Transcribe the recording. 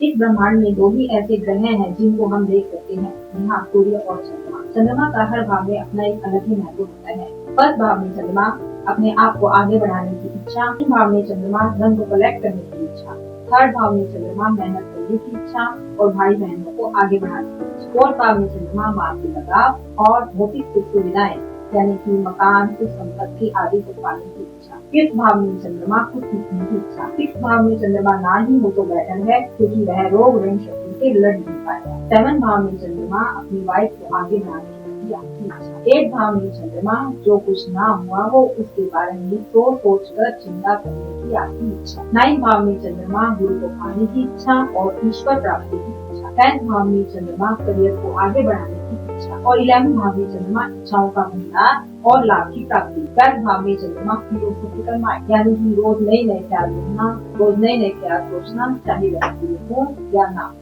इस ब्रह्मांड में दो ही ऐसे ग्रह हैं जिनको हम देख सकते हैं, यहाँ सूर्य और चंद्रमा। चंद्रमा का हर भाव में अपना एक अलग ही महत्व होता है। फर्स्ट भाव में चंद्रमा अपने आप को आगे बढ़ाने की इच्छा, सेकंड भाव में चंद्रमा धन को कलेक्ट करने की इच्छा, थर्ड भाव में चंद्रमा मेहनत करने की इच्छा और भाई बहनों को आगे बढ़ाने की इच्छा, फोर्थ भाव में चंद्रमा माँ से लगाव और भौतिक सुख सुविधाएं यानी कि मकान, सुख संपत्ति आदि को पाने की इच्छा। फिफ्थ भाव में चंद्रमा खुद सीखने की इच्छा। सिक्स्थ भाव में चंद्रमा ना ही हो तो बेटर है, क्योंकि वह रोग ऋण शत्रु से लड़ नहीं पाएगा। सेवंथ भाव में चंद्रमा अपनी वाइफ को आगे बढ़ाने की आपकी इच्छा। एट भाव में चंद्रमा जो कुछ ना हुआ हो उसके बारे में सोच कर चिंता करने की आपकी इच्छा। नाइन्थ भाव में चंद्रमा गुरु को पाने की इच्छा और ईश्वर प्राप्ति की इच्छा। 10th भाव में चंद्रमा करियर को आगे बढ़ाने की इच्छा और 11th भाव में चंद्रमा इच्छाओं का भंडार और लाभ की प्राप्ति। 12th भाव में चंद्रमा फिलोसॉफिकल माइंड यानी कि रोज नए नए ख्याल सोचना, रोज नए नए ख्याल सोचना, चाहे वह हो या ना।